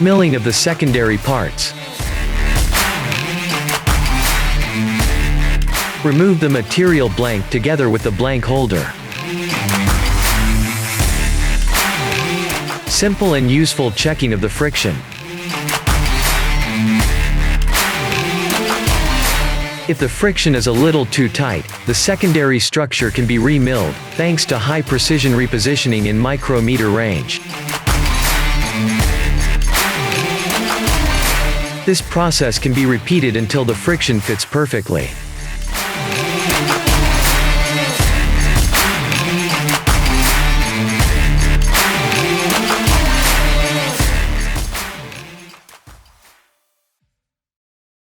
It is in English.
Milling of the secondary parts. Remove the material blank together with the blank holder. Simple and useful checking of the friction. If the friction is a little too tight, the secondary structure can be re-milled, thanks to high-precision repositioning in micrometer range. This process can be repeated until the friction fits perfectly.